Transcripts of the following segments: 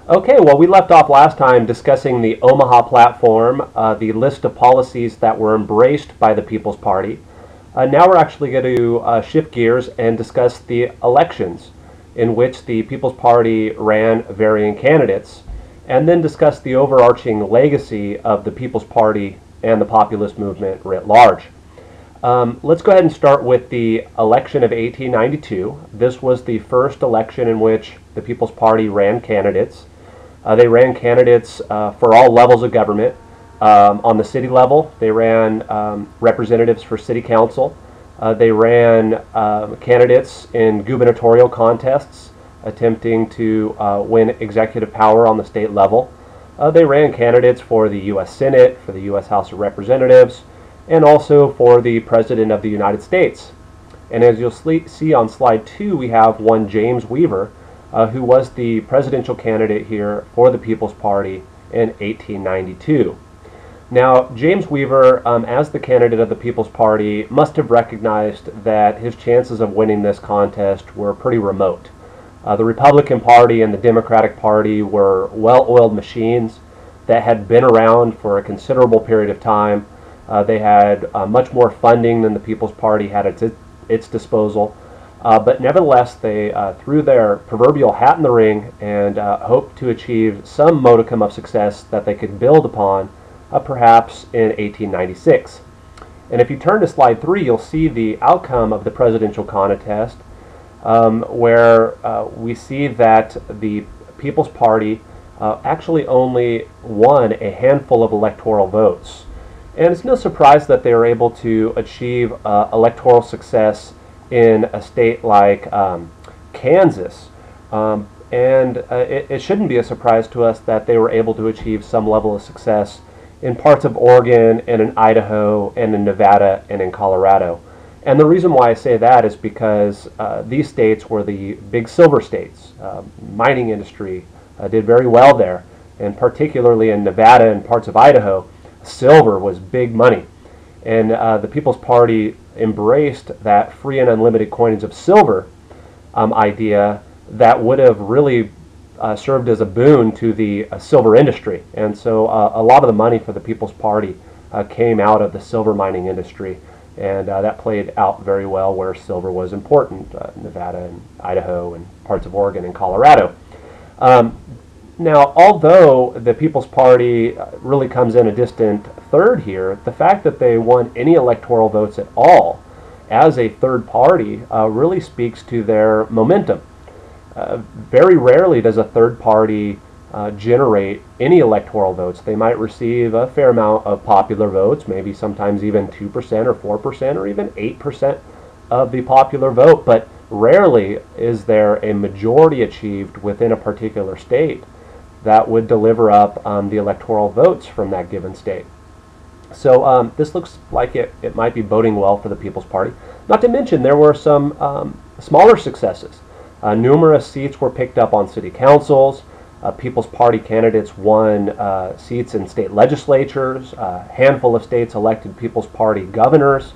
Okay, well, we left off last time discussing the Omaha platform, the list of policies that were embraced by the People's Party. Now we're actually going to shift gears and discuss the elections in which the People's Party ran varying candidates, and then discuss the overarching legacy of the People's Party and the populist movement writ large. Let's go ahead and start with the election of 1892. This was the first election in which the People's Party ran candidates. They ran candidates for all levels of government. On the city level, they ran representatives for city council. They ran candidates in gubernatorial contests, attempting to win executive power on the state level. They ran candidates for the U.S. Senate, for the U.S. House of Representatives, and also for the President of the United States. And as you'll see on slide 2, we have one James Weaver, who was the presidential candidate here for the People's Party in 1892. Now, James Weaver, as the candidate of the People's Party, must have recognized that his chances of winning this contest were pretty remote. The Republican Party and the Democratic Party were well-oiled machines that had been around for a considerable period of time. They had much more funding than the People's Party had at its disposal. But nevertheless, they threw their proverbial hat in the ring and hoped to achieve some modicum of success that they could build upon, perhaps in 1896. And if you turn to slide 3, you'll see the outcome of the presidential contest, where we see that the People's Party actually only won a handful of electoral votes. And it's no surprise that they were able to achieve electoral success in a state like Kansas. It shouldn't be a surprise to us that they were able to achieve some level of success in parts of Oregon and in Idaho and in Nevada and in Colorado. And the reason why I say that is because these states were the big silver states. Mining industry did very well there, and particularly in Nevada and parts of Idaho, silver was big money. And the People's Party embraced that free and unlimited coinage of silver idea that would have really served as a boon to the silver industry. And so a lot of the money for the People's Party came out of the silver mining industry, and that played out very well where silver was important, Nevada and Idaho and parts of Oregon and Colorado. Now, although the People's Party really comes in a distant third here, the fact that they won any electoral votes at all as a third party really speaks to their momentum. Very rarely does a third party generate any electoral votes. They might receive a fair amount of popular votes, maybe sometimes even 2% or 4% or even 8% of the popular vote, but rarely is there a majority achieved within a particular state that would deliver up the electoral votes from that given state. So this looks like it might be boding well for the People's Party. Not to mention there were some smaller successes. Numerous seats were picked up on city councils. People's Party candidates won seats in state legislatures. A handful of states elected People's Party governors.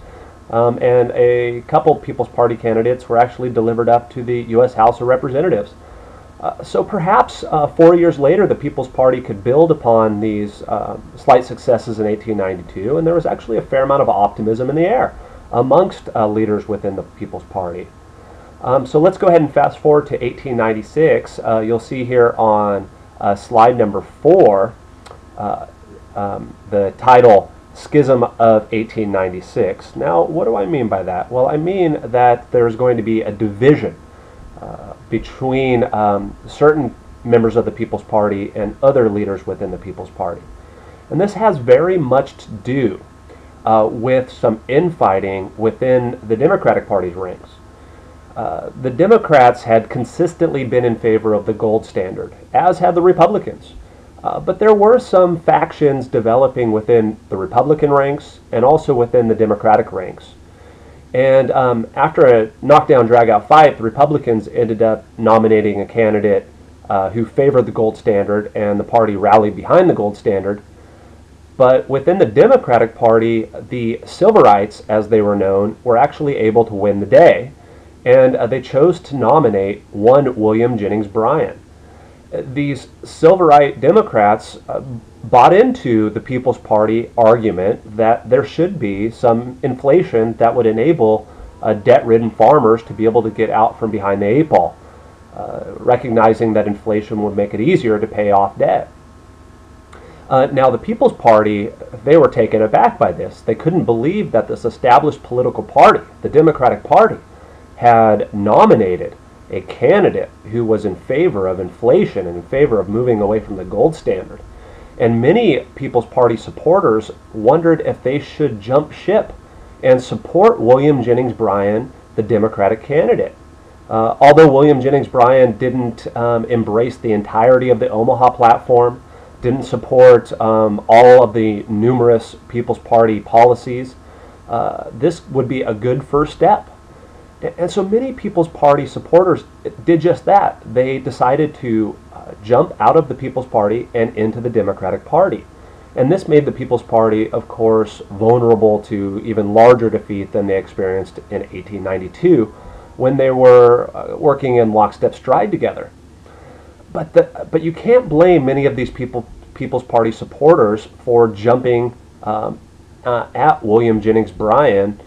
And a couple People's Party candidates were actually delivered up to the U.S. House of Representatives. So perhaps 4 years later, the People's Party could build upon these slight successes in 1892, and there was actually a fair amount of optimism in the air amongst leaders within the People's Party. So let's go ahead and fast forward to 1896. You'll see here on slide number 4 the title, Schism of 1896. Now, what do I mean by that? Well, I mean that there's going to be a division between certain members of the People's Party and other leaders within the People's Party. And this has very much to do with some infighting within the Democratic Party's ranks. The Democrats had consistently been in favor of the gold standard, as had the Republicans. But there were some factions developing within the Republican ranks and also within the Democratic ranks. And after a knockdown, drag-out fight, the Republicans ended up nominating a candidate who favored the gold standard, and the party rallied behind the gold standard. But within the Democratic Party, the Silverites, as they were known, were actually able to win the day, and they chose to nominate one William Jennings Bryan. these Silverite Democrats bought into the People's Party argument that there should be some inflation that would enable debt-ridden farmers to be able to get out from behind the eight ball, recognizing that inflation would make it easier to pay off debt. Now, the People's Party, they were taken aback by this. They couldn't believe that this established political party, the Democratic Party, had nominated a candidate who was in favor of inflation and in favor of moving away from the gold standard. And many People's Party supporters wondered if they should jump ship and support William Jennings Bryan, the Democratic candidate. Although William Jennings Bryan didn't embrace the entirety of the Omaha platform, didn't support all of the numerous People's Party policies, this would be a good first step. And so many People's Party supporters did just that. They decided to jump out of the People's Party and into the Democratic Party. And this made the People's Party, of course, vulnerable to even larger defeat than they experienced in 1892 when they were working in lockstep stride together. But you can't blame many of these People's Party supporters for jumping at William Jennings Bryan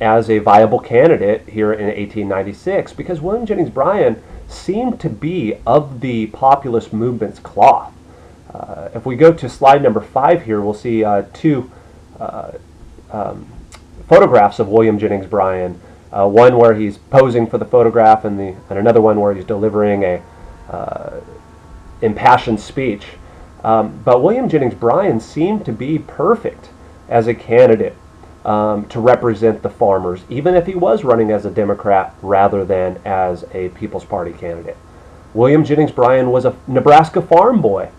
as a viable candidate here in 1896, because William Jennings Bryan seemed to be of the populist movement's cloth. If we go to slide number 5 here, we'll see two photographs of William Jennings Bryan. One where he's posing for the photograph, and another one where he's delivering a impassioned speech. But William Jennings Bryan seemed to be perfect as a candidate to represent the farmers, even if he was running as a Democrat rather than as a People's Party candidate. William Jennings Bryan was a Nebraska farm boy.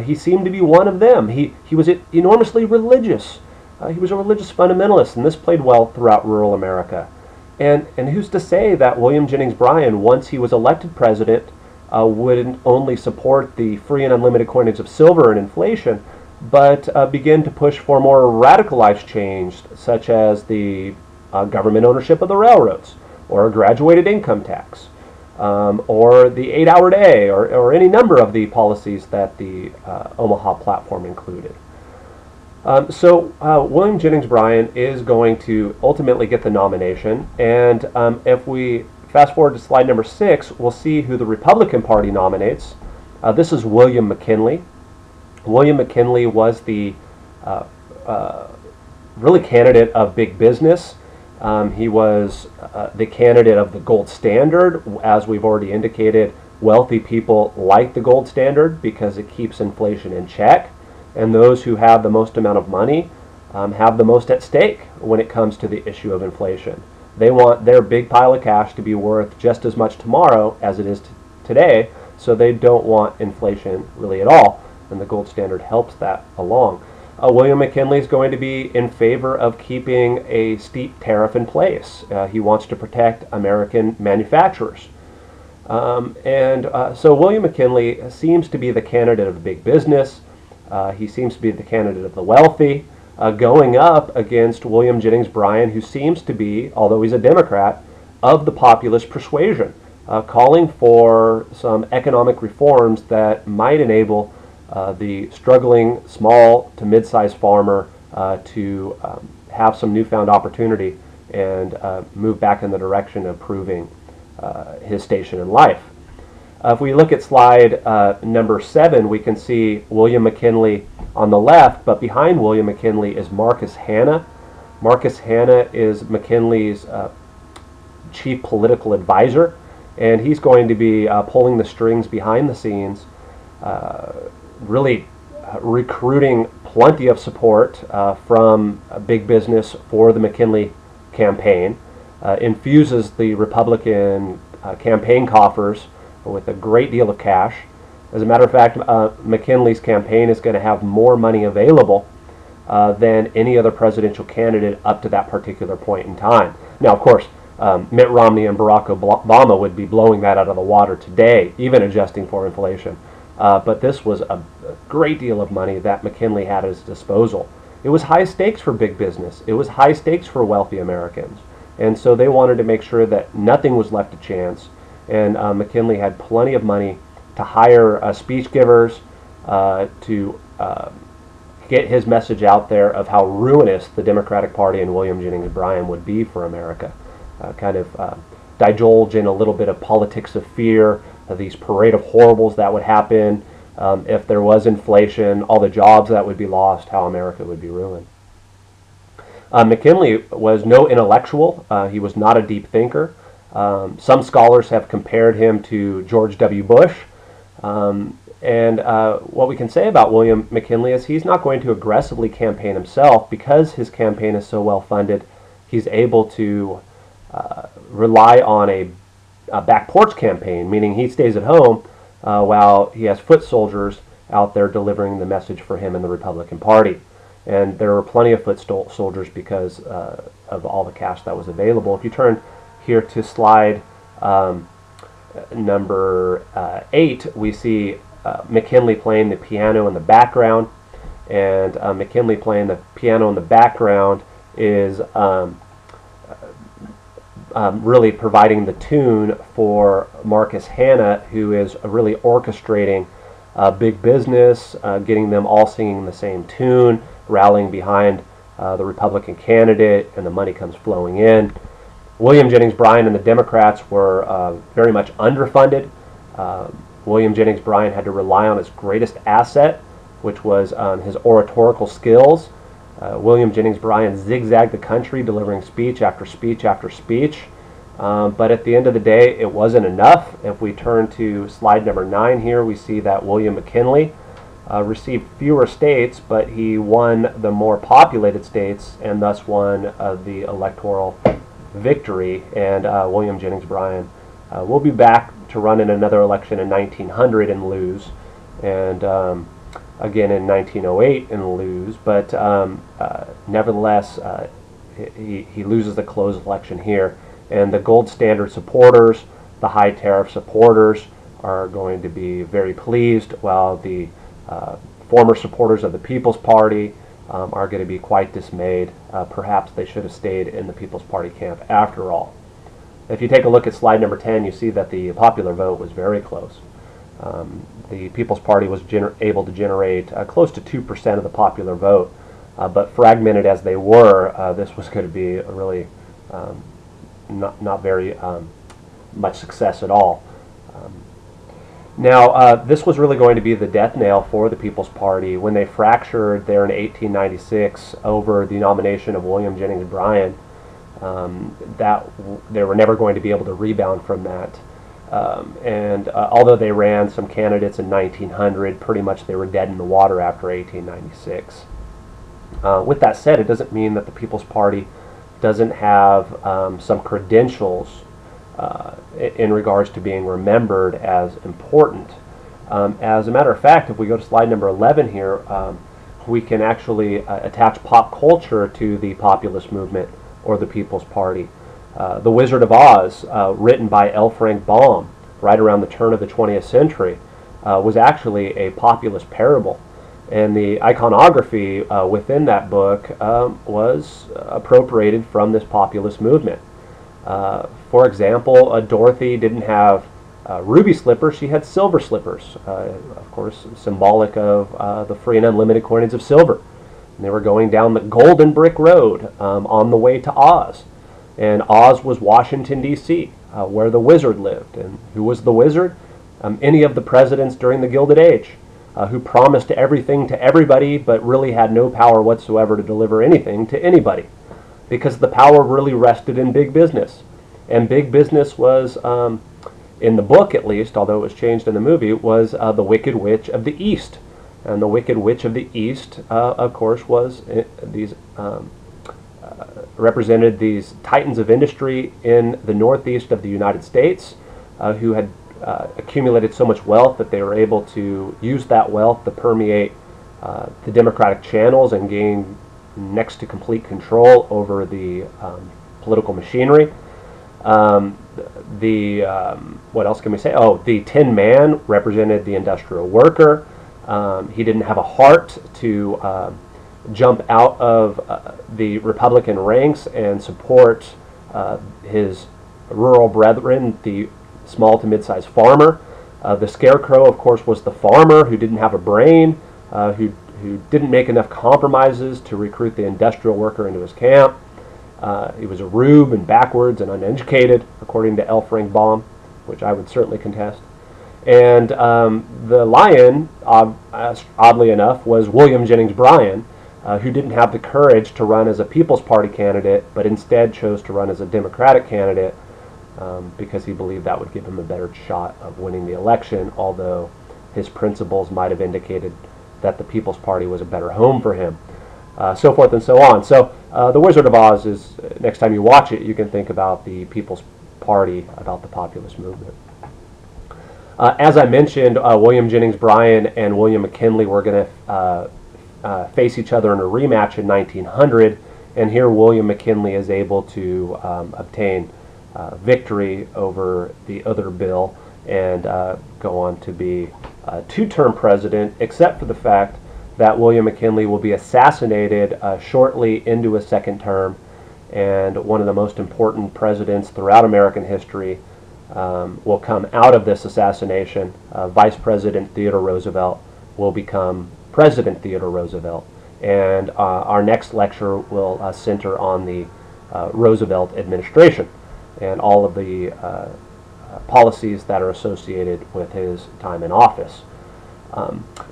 He seemed to be one of them. He was enormously religious. He was a religious fundamentalist, and this played well throughout rural America. And who's to say that William Jennings Bryan, once he was elected president, wouldn't only support the free and unlimited coinage of silver and inflation, but begin to push for more radicalized change, such as the government ownership of the railroads, or a graduated income tax, or the 8-hour day, or any number of the policies that the Omaha platform included. So William Jennings Bryan is going to ultimately get the nomination, and if we fast forward to slide number 6, we'll see who the Republican Party nominates. This is William McKinley. William McKinley was the really candidate of big business. He was the candidate of the gold standard. As we've already indicated, wealthy people like the gold standard because it keeps inflation in check, and those who have the most amount of money have the most at stake when it comes to the issue of inflation. They want their big pile of cash to be worth just as much tomorrow as it is today, so they don't want inflation really at all, and the gold standard helps that along. William McKinley is going to be in favor of keeping a steep tariff in place. He wants to protect American manufacturers. So William McKinley seems to be the candidate of big business. He seems to be the candidate of the wealthy, going up against William Jennings Bryan, who seems to be, although he's a Democrat, of the populist persuasion, calling for some economic reforms that might enable the struggling small to mid-sized farmer to have some newfound opportunity and move back in the direction of proving his station in life. If we look at slide number 7, we can see William McKinley on the left, but behind William McKinley is Marcus Hanna. Marcus Hanna is McKinley's chief political advisor, and he's going to be pulling the strings behind the scenes, really recruiting plenty of support from big business for the McKinley campaign, infuses the Republican campaign coffers with a great deal of cash. As a matter of fact, McKinley's campaign is going to have more money available than any other presidential candidate up to that particular point in time. Now, of course, Mitt Romney and Barack Obama would be blowing that out of the water today, even adjusting for inflation. But this was a great deal of money that McKinley had at his disposal. It was high stakes for big business. It was high stakes for wealthy Americans. And so they wanted to make sure that nothing was left to chance. And McKinley had plenty of money to hire speech givers to get his message out there of how ruinous the Democratic Party and William Jennings Bryan would be for America. Kind of divulge in a little bit of politics of fear, these parade of horribles that would happen if there was inflation, all the jobs that would be lost, how America would be ruined. McKinley was no intellectual. He was not a deep thinker. Some scholars have compared him to George W. Bush. What we can say about William McKinley is he's not going to aggressively campaign himself because his campaign is so well funded. He's able to rely on a back porch campaign, meaning he stays at home while he has foot soldiers out there delivering the message for him and the Republican Party. And there were plenty of foot soldiers because of all the cash that was available. If you turn here to slide number 8, we see McKinley playing the piano in the background. And McKinley playing the piano in the background is really providing the tune for Marcus Hanna, who is really orchestrating big business, getting them all singing the same tune, rallying behind the Republican candidate, and the money comes flowing in. William Jennings Bryan and the Democrats were very much underfunded. William Jennings Bryan had to rely on his greatest asset, which was his oratorical skills. William Jennings Bryan zigzagged the country, delivering speech after speech after speech. But at the end of the day, it wasn't enough. If we turn to slide number 9 here, we see that William McKinley received fewer states, but he won the more populated states and thus won the electoral victory. And William Jennings Bryan will be back to run in another election in 1900 and lose, and again in 1908 and lose. But nevertheless, he loses the closed election here. And the gold standard supporters, the high tariff supporters, are going to be very pleased, while the former supporters of the People's Party are going to be quite dismayed. Perhaps they should have stayed in the People's Party camp after all. If you take a look at slide number 10, you see that the popular vote was very close. The People's Party was able to generate close to 2% of the popular vote, but fragmented as they were, this was going to be a really not very much success at all. Now, this was really going to be the death nail for the People's Party when they fractured there in 1896 over the nomination of William Jennings Bryan. That they were never going to be able to rebound from that. Although they ran some candidates in 1900, pretty much they were dead in the water after 1896. With that said, it doesn't mean that the People's Party doesn't have some credentials in regards to being remembered as important. As a matter of fact, if we go to slide number 11 here, we can actually attach pop culture to the populist movement or the People's Party. The Wizard of Oz, written by L. Frank Baum right around the turn of the 20th century, was actually a populist parable. And the iconography within that book was appropriated from this populist movement. For example, Dorothy didn't have ruby slippers, she had silver slippers, of course symbolic of the free and unlimited coinage of silver. And they were going down the Golden Brick Road on the way to Oz. And Oz was Washington, D.C., where the wizard lived. And who was the wizard? Any of the presidents during the Gilded Age, who promised everything to everybody but really had no power whatsoever to deliver anything to anybody, because the power really rested in big business. And big business was, in the book at least, although it was changed in the movie, was the Wicked Witch of the East. And the Wicked Witch of the East, of course, was these represented these titans of industry in the northeast of the United States, who had accumulated so much wealth that they were able to use that wealth to permeate the democratic channels and gain next to complete control over the political machinery. What else can we say? Oh, the Tin Man represented the industrial worker. He didn't have a heart to jump out of the Republican ranks and support his rural brethren, the small to mid-sized farmer. The scarecrow, of course, was the farmer who didn't have a brain, who didn't make enough compromises to recruit the industrial worker into his camp. He was a rube and backwards and uneducated, according to L. Frank Baum, which I would certainly contest. And the lion, oddly enough, was William Jennings Bryan, who didn't have the courage to run as a People's Party candidate, but instead chose to run as a Democratic candidate because he believed that would give him a better shot of winning the election, although his principles might have indicated that the People's Party was a better home for him, so forth and so on. So The Wizard of Oz is, next time you watch it, you can think about the People's Party, about the populist movement. As I mentioned, William Jennings Bryan and William McKinley were going to face each other in a rematch in 1900, and here William McKinley is able to obtain victory over the other bill and go on to be a two-term president, except for the fact that William McKinley will be assassinated shortly into his second term, and one of the most important presidents throughout American history will come out of this assassination. Vice President Theodore Roosevelt will become President Theodore Roosevelt, and our next lecture will center on the Roosevelt administration and all of the policies that are associated with his time in office.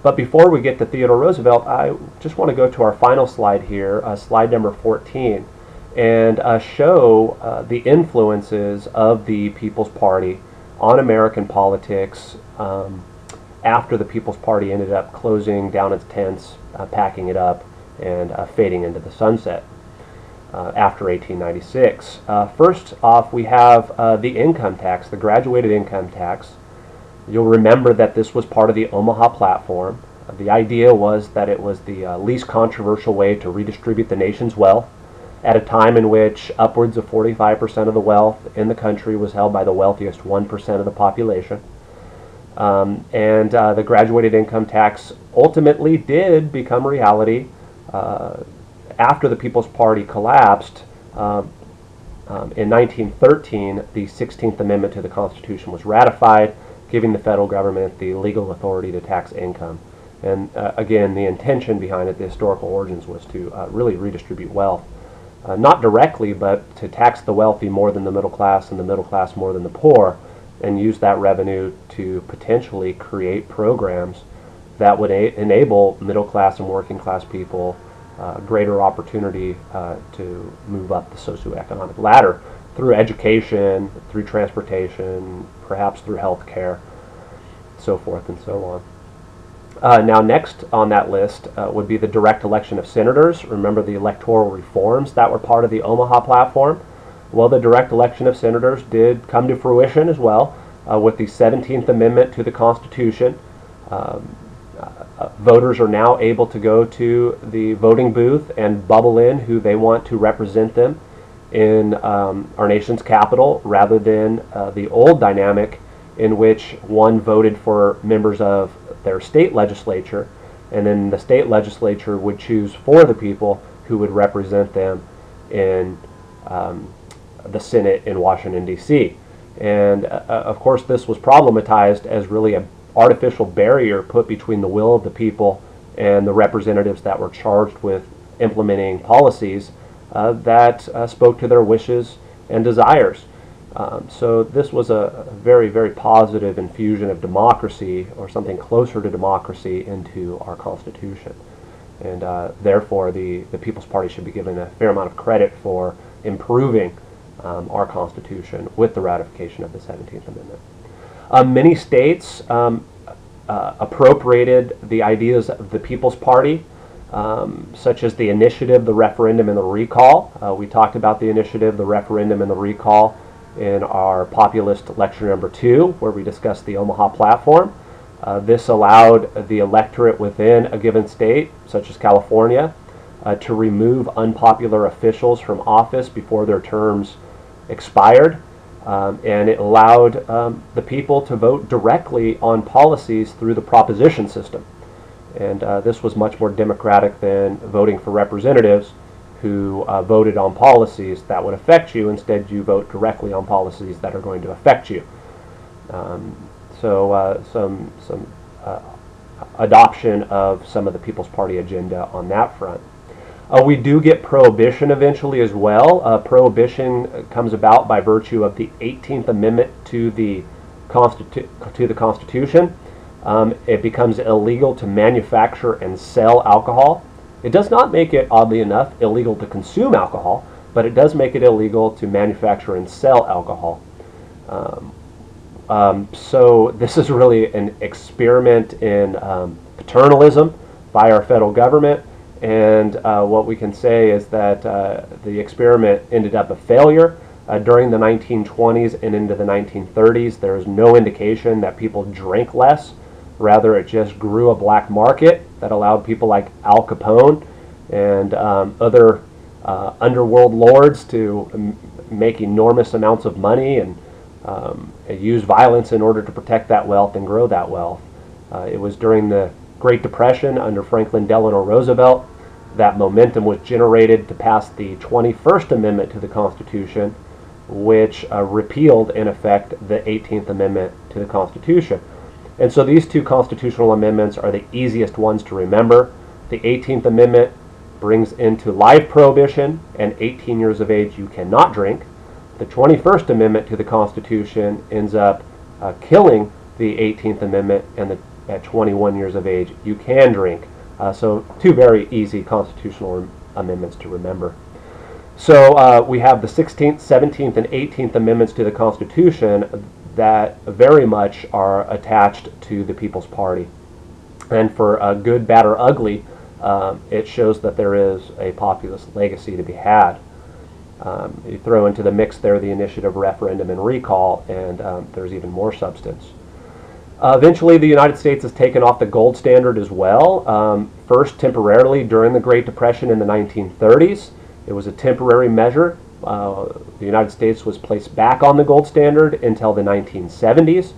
But before we get to Theodore Roosevelt, I just want to go to our final slide here, slide number 14, and show the influences of the People's Party on American politics after the People's Party ended up closing down its tents, packing it up, and fading into the sunset after 1896. First off, we have the income tax, the graduated income tax. You'll remember that this was part of the Omaha Platform. The idea was that it was the least controversial way to redistribute the nation's wealth at a time in which upwards of 45% of the wealth in the country was held by the wealthiest 1% of the population. The graduated income tax ultimately did become a reality after the People's Party collapsed. In 1913, the 16th Amendment to the Constitution was ratified, giving the federal government the legal authority to tax income. And again, the intention behind it, the historical origins, was to really redistribute wealth. Not directly, but to tax the wealthy more than the middle class and the middle class more than the poor, and use that revenue to potentially create programs that would enable middle class and working class people greater opportunity to move up the socioeconomic ladder through education, through transportation, perhaps through health care, so forth and so on. Now next on that list would be the direct election of senators. Remember the electoral reforms that were part of the Omaha Platform? Well, the direct election of senators did come to fruition as well with the 17th Amendment to the Constitution. Voters are now able to go to the voting booth and bubble in who they want to represent them in our nation's capital, rather than the old dynamic in which one voted for members of their state legislature, and then the state legislature would choose for the people who would represent them in the Senate in Washington, D.C. And of course, this was problematized as really an artificial barrier put between the will of the people and the representatives that were charged with implementing policies that spoke to their wishes and desires. So this was a very, very positive infusion of democracy, or something closer to democracy, into our Constitution. And therefore, the People's Party should be given a fair amount of credit for improving our Constitution with the ratification of the 17th Amendment. Many states appropriated the ideas of the People's Party, such as the initiative, the referendum, and the recall. We talked about the initiative, the referendum, and the recall in our Populist lecture number 2, where we discussed the Omaha Platform. This allowed the electorate within a given state, such as California, to remove unpopular officials from office before their terms expired. And it allowed the people to vote directly on policies through the proposition system. And this was much more democratic than voting for representatives who voted on policies that would affect you. Instead, you vote directly on policies that are going to affect you. So some adoption of some of the People's Party agenda on that front. We do get prohibition eventually as well. Prohibition comes about by virtue of the 18th Amendment to the Constitution. It becomes illegal to manufacture and sell alcohol. It does not make it, oddly enough, illegal to consume alcohol, but it does make it illegal to manufacture and sell alcohol. So this is really an experiment in paternalism by our federal government, and what we can say is that the experiment ended up a failure. During the 1920s and into the 1930s, there is no indication that people drank less. Rather, it just grew a black market that allowed people like Al Capone and other underworld lords to make enormous amounts of money and use violence in order to protect that wealth and grow that wealth. It was during the Great Depression under Franklin Delano Roosevelt that momentum was generated to pass the 21st Amendment to the Constitution, which repealed, in effect, the 18th Amendment to the Constitution. And so these two constitutional amendments are the easiest ones to remember. The 18th Amendment brings into life prohibition, and 18 years of age you cannot drink. The 21st Amendment to the Constitution ends up killing the 18th Amendment, and at 21 years of age you can drink. So two very easy constitutional amendments to remember. So we have the 16th, 17th, and 18th Amendments to the Constitution that very much are attached to the People's Party. And for good, bad, or ugly, it shows that there is a populist legacy to be had. You throw into the mix there the initiative, referendum, and recall, and there's even more substance. Eventually, the United States has taken off the gold standard as well. First, temporarily during the Great Depression in the 1930s. It was a temporary measure. The United States was placed back on the gold standard until the 1970s,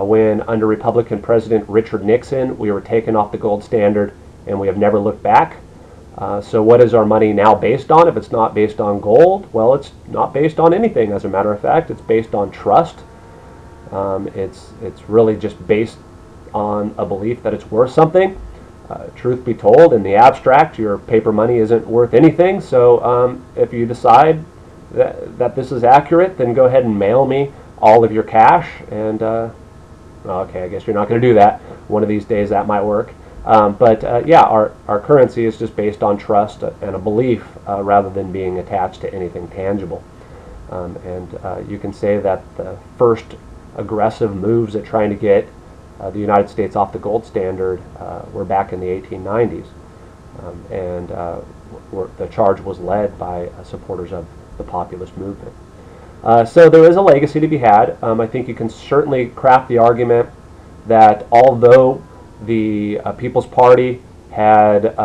when under Republican President Richard Nixon, we were taken off the gold standard, and we have never looked back. So what is our money now based on? If it's not based on gold, well, it's not based on anything. As a matter of fact, it's based on trust. It's really just based on a belief that it's worth something. Truth be told, in the abstract, your paper money isn't worth anything. So if you decide that this is accurate, then go ahead and mail me all of your cash. And okay, I guess you're not going to do that. One of these days that might work. Yeah, our currency is just based on trust and a belief rather than being attached to anything tangible. You can say that the first aggressive moves at trying to get the United States off the gold standard were back in the 1890s. The charge was led by supporters of the populist movement. So there is a legacy to be had. I think you can certainly craft the argument that although the People's Party had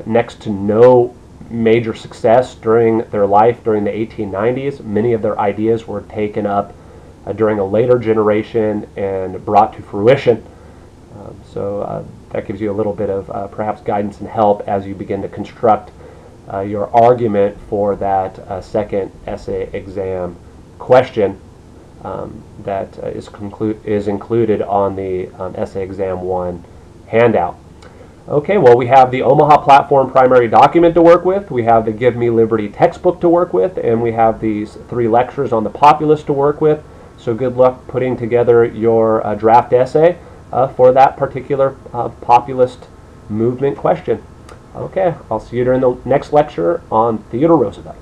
next to no major success during their life during the 1890s, many of their ideas were taken up during a later generation and brought to fruition. So that gives you a little bit of perhaps guidance and help as you begin to construct your argument for that second essay exam question that is included on the Essay Exam 1 handout. Okay, well, we have the Omaha Platform primary document to work with, we have the Give Me Liberty textbook to work with, and we have these 3 lectures on the Populists to work with. So good luck putting together your draft essay for that particular populist movement question. Okay, I'll see you during the next lecture on Theodore Roosevelt.